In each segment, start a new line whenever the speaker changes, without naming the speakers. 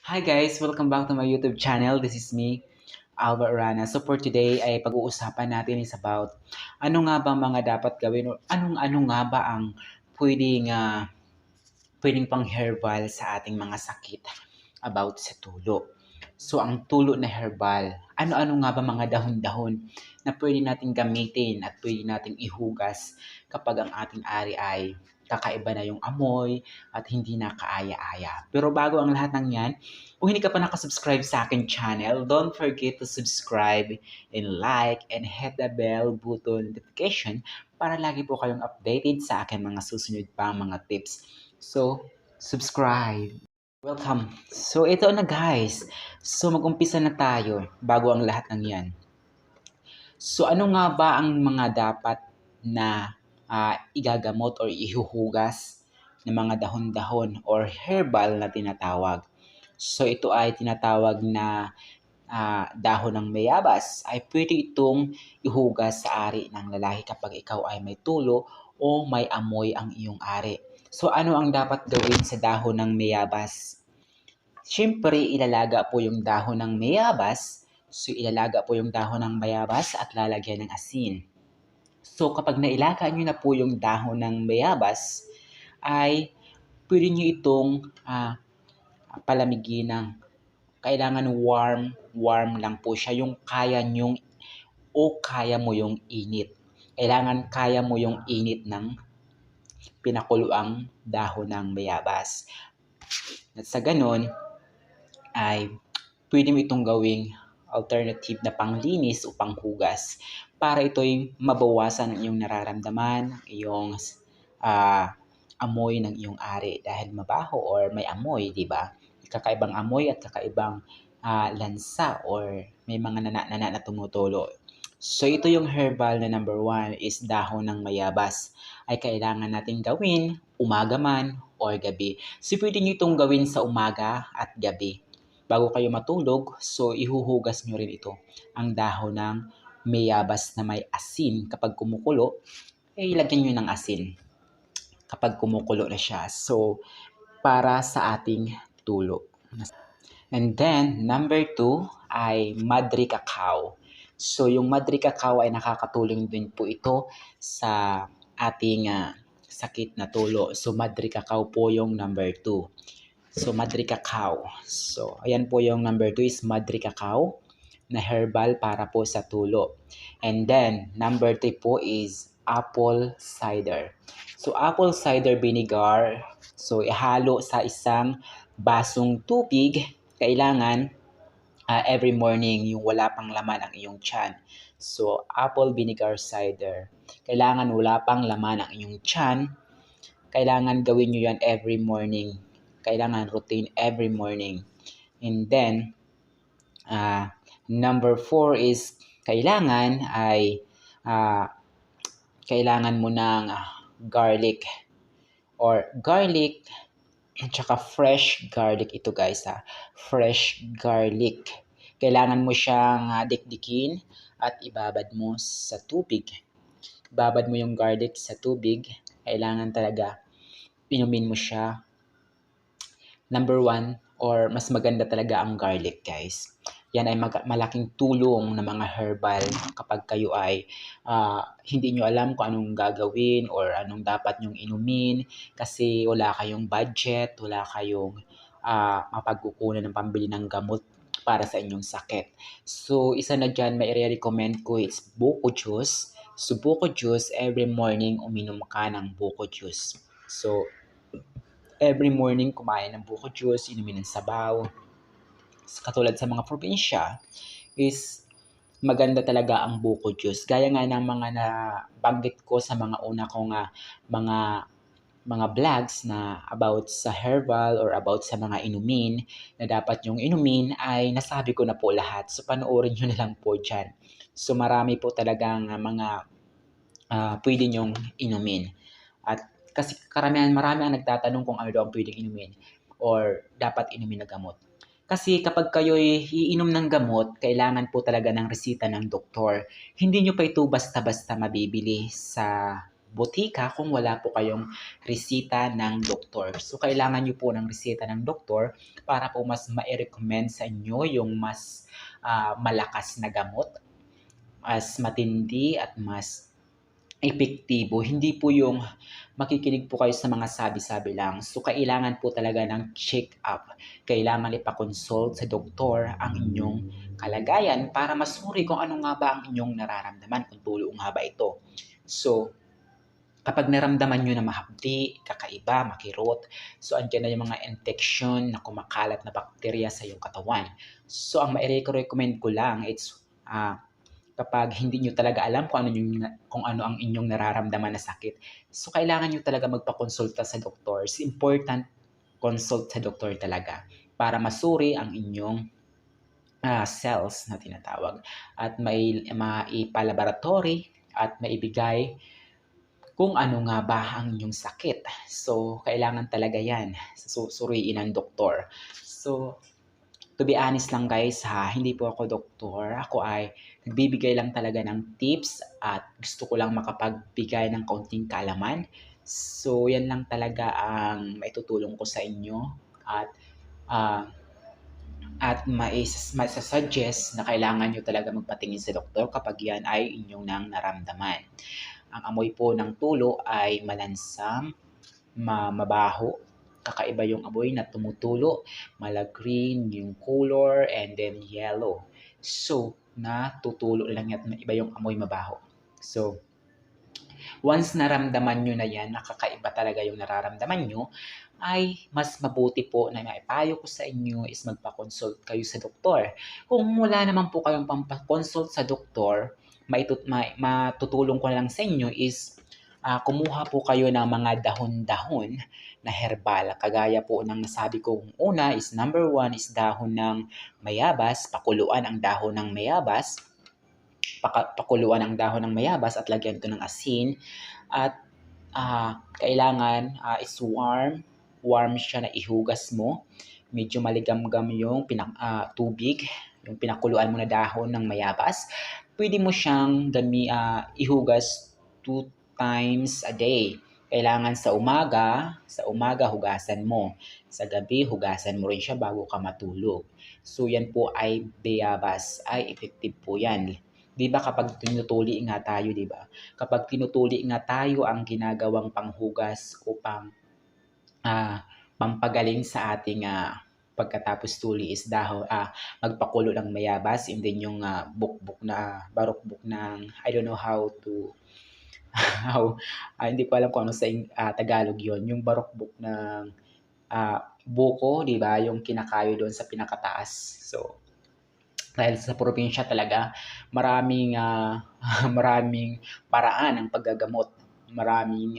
Hi guys! Welcome back to my YouTube channel. This is me, Alba Arana. So for today ay pag-uusapan natin is about ano nga ba mga dapat gawin o anong-ano nga ba ang pwedeng pang herbal sa ating mga sakit about sa tulo. So ang tulo na herbal, ano-ano nga ba mga dahon-dahon na pwede nating gamitin at pwede nating ihugas kapag ang ating ari ay kakaiba na yung amoy at hindi na kaaya-aya. Pero bago ang lahat ng yan, kung hindi ka pa nakasubscribe sa akin channel, don't forget to subscribe and like and hit the bell button notification para lagi po kayong updated sa akin mga susunod pang mga tips. So, subscribe. Welcome. So, ito na guys. So, mag-umpisa na tayo bago ang lahat ng yan. So, ano nga ba ang mga dapat na igagamot or ihuhugas ng mga dahon-dahon or herbal na tinatawag? So, ito ay tinatawag na dahon ng mayabas ay pwede itong ihugas sa ari ng lalaki kapag ikaw ay may tulo o may amoy ang iyong ari. So, ano ang dapat gawin sa dahon ng mayabas? Siyempre, ilalaga po yung dahon ng mayabas. So, ilalaga po yung dahon ng mayabas at lalagyan ng asin. So, kapag nailaga nyo na po yung dahon ng mayabas, ay pwede nyo itong palamigin ng kailangan warm lang po siya. Yung kaya nyong o kaya mo yung init. Kailangan kaya mo yung init ng pinakuluang dahon ng bayabas. At sa ganon, ay pwede mo itong gawing alternative na panglinis o panghugas para ito'y mabawasan ang iyong nararamdaman, iyong amoy ng iyong ari dahil mabaho or may amoy, di ba? Kakaibang amoy at kakaibang lansa or may mga nana na tumutulo. So ito yung herbal na number 1 is dahon ng mayabas. Ay kailangan natin gawin umaga man or gabi. So pwede nyo itong gawin sa umaga at gabi. Bago kayo matulog, so ihuhugas nyo rin ito. Ang dahon ng mayabas na may asin. Kapag kumukulo, ilagyan nyo ng asin. Kapag kumukulo na siya. So, para sa ating tulo. And then, number 2 ay Madri Cacao. So, yung Madri Cacao ay nakakatulong din po ito sa ating sakit na tulo. So, Madri Cacao po yung number 2. So, Madri Cacao. So, ayan po yung number 2 is Madri Cacao na herbal para po sa tulo. And then, number 3 po is apple cider. So, apple cider vinegar. So, ihalo sa isang basong tubig. Kailangan every morning yung wala pang laman ang iyong tiyan. So, apple vinegar cider. Kailangan wala pang laman ang iyong tiyan. Kailangan gawin nyo yan every morning. Kailangan routine every morning. And then, number 4 is kailangan mo ng garlic or garlic at saka fresh garlic ito guys fresh garlic. Kailangan mo siyang dikdikin at ibabad mo sa tubig. Ibabad mo yung garlic sa tubig. Kailangan talaga inumin mo siya. Number 1 or mas maganda talaga ang garlic guys. Yan ay malaking tulong na mga herbal kapag kayo ay hindi nyo alam kung anong gagawin or anong dapat nyong inumin kasi wala kayong budget, wala kayong mapagkukunan ng pambili ng gamot para sa inyong sakit. So, isa na dyan, may i-recommend ko is buko juice. So, buko juice, every morning uminom ka ng buko juice. So, every morning kumain ng buko juice, inumin ng sabaw. Katulad sa mga probinsya is maganda talaga ang buko juice. Gaya nga ng mga nabanggit ko sa mga una kong mga vlogs na about sa herbal or about sa mga inumin na dapat yung inumin ay nasabi ko na po lahat. So panoorin nyo na lang po dyan. So marami po talagang mga pwede nyong inumin. At kasi marami ang nagtatanong kung ano daw ang pwedeng inumin or dapat inumin na gamot. Kasi kapag kayo iinom ng gamot, kailangan po talaga ng resita ng doktor. Hindi nyo pa ito basta-basta mabibili sa botika kung wala po kayong resita ng doktor. So, kailangan nyo po ng resita ng doktor para po mas ma-recommend sa inyo yung mas malakas na gamot, mas matindi at mas epektibo. Hindi po yung makikinig po kayo sa mga sabi-sabi lang. So, kailangan po talaga ng check-up. Kailangan ipakonsult sa doktor ang inyong kalagayan para masuri kung ano nga ba ang inyong nararamdaman, kung tulo nga ba ito. So, kapag naramdaman nyo na mahapdi, kakaiba, makirot, so andyan na yung mga infection na kumakalat na bakterya sa iyong katawan. So, ang ma-recommend ko lang, it's kapag hindi nyo talaga alam kung ano ang inyong nararamdaman na sakit. So, kailangan nyo talaga magpakonsulta sa doktor. It's important consult sa doktor talaga para masuri ang inyong cells na tinatawag at maipalaboratory at maibigay kung ano nga ba ang inyong sakit. So, kailangan talaga yan susuriin ng doktor. So, to be honest lang guys hindi po ako doktor. Ako ay nagbibigay lang talaga ng tips at gusto ko lang makapagbigay ng kaunting kaalaman. So, yan lang talaga ang maitutulong ko sa inyo at uh, maisasuggest na kailangan nyo talaga magpatingin sa doktor kapag yan ay inyong nang naramdaman. Ang amoy po ng tulo ay malansang, mabaho, kakaiba yung amoy na tumutulo, green yung color, and then yellow. So, natutulo lang yan, iba yung amoy mabaho. So, once naramdaman nyo na yan, nakakaiba talaga yung nararamdaman nyo, ay mas mabuti po na maipayo ko sa inyo is magpa-consult kayo sa doktor. Kung wala naman po kayong pampakonsult sa doktor, matutulong ko lang sa inyo is kumuha po kayo ng mga dahon-dahon na herbal. Kagaya po ng nasabi kong una is number 1 is dahon ng mayabas, pakuluan ang dahon ng mayabas, pakuluan ang dahon ng mayabas at lagyan ito ng asin at kailangan is warm siya na ihugas mo. Medyo maligamgam yung tubig, yung pinakuluan mo na dahon ng mayabas. Pwede mo siyang ihugas 2 times a day. Kailangan sa umaga hugasan mo. Sa gabi, hugasan mo rin siya bago ka matulog. So, yan po ay bayabas. Ay, effective po yan. Di ba kapag tinutuli nga tayo, di ba? Kapag tinutuli nga tayo ang ginagawang panghugas o pampagaling sa ating pagkatapos tuli is magpakulo ng mayabas and then yung bukbuk na barukbuk ng I don't know how to how hindi ko alam kung ano sa Tagalog yon, yung barukbuk ng buko, di ba? Yung kinakayo doon sa pinakataas. So, dahil sa probinsya talaga, maraming maraming paraan ng paggagamot. Maraming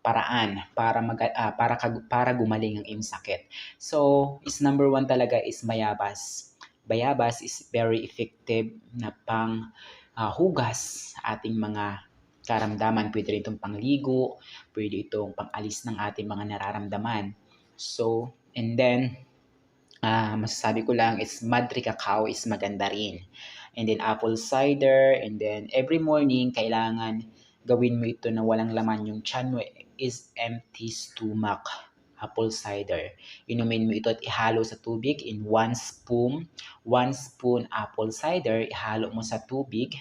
paraan para gumaling ang iyong sakit. So, is number 1 talaga is bayabas. Bayabas is very effective na hugas sa ating mga karamdaman. Pwede rin itong pangligo, pwede itong pangalis ng ating mga nararamdaman. So, and then, masasabi ko lang is Madre Cacao is maganda rin. And then apple cider, and then every morning kailangan gawin mo ito na walang laman yung tiyan mo is empty stomach. Apple cider. Inumin mo ito at ihalo sa tubig in 1 spoon. 1 spoon apple cider, ihalo mo sa tubig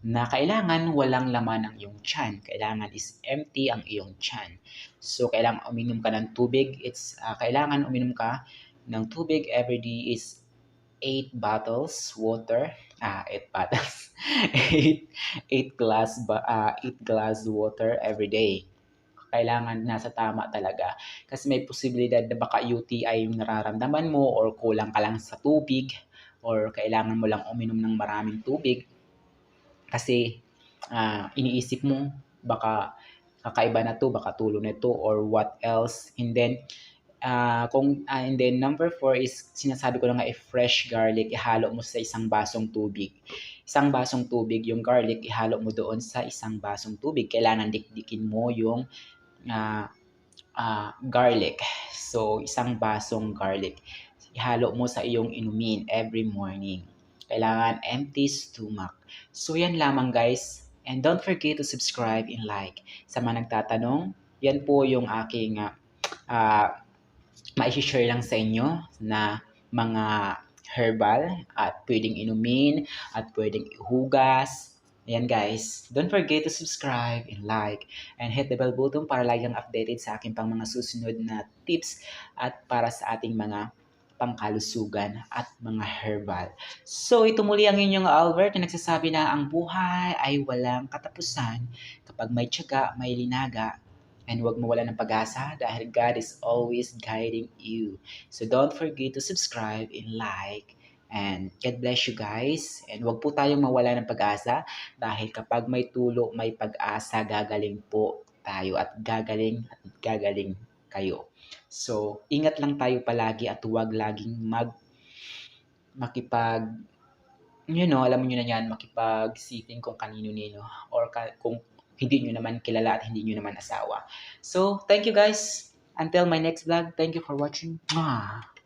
na kailangan walang laman ang iyong tiyan. Kailangan is empty ang iyong tiyan. So, kailangan uminom ka ng tubig. Kailangan uminom ka ng tubig every day is 8 bottles water. 8 bottles. 8 glass water every day. Kailangan nasa tama talaga. Kasi may posibilidad na baka UTI yung nararamdaman mo or kulang ka lang sa tubig or kailangan mo lang uminom ng maraming tubig. Kasi iniisip mo baka kakaiba na to, baka tulo na to or what else. And then, and then number 4 is sinasabi ko na nga fresh garlic, ihalo mo sa isang basong tubig. Isang basong tubig, yung garlic, ihalo mo doon sa isang basong tubig. Kailangan dikdikin mo yung garlic. So, isang basong garlic. Ihalo mo sa iyong inumin every morning. Kailangan empty stomach. So, yan lamang guys. And don't forget to subscribe and like. Sa mga nagtatanong, yan po yung aking mai-share lang sa inyo na mga herbal at pwedeng inumin at pwedeng ihugas. Ayan guys, don't forget to subscribe and like and hit the bell button para lagi kang updated sa aking pang mga susunod na tips at para sa ating mga pangkalusugan at mga herbal. So ito muli ang inyong Albert na nagsasabi na ang buhay ay walang katapusan kapag may tiyaga, may linaga, and huwag mawala ng pag-asa dahil God is always guiding you. So don't forget to subscribe and like. And God bless you guys. And huwag po tayong mawala ng pag-asa dahil kapag may tulo, may pag-asa, gagaling po tayo at gagaling kayo. So, ingat lang tayo palagi at huwag laging makipag alam niyo na yan, makipag-sitting kung kanino-nino or kung hindi nyo naman kilala at hindi nyo naman asawa. So, thank you guys. Until my next vlog, thank you for watching. Mwah!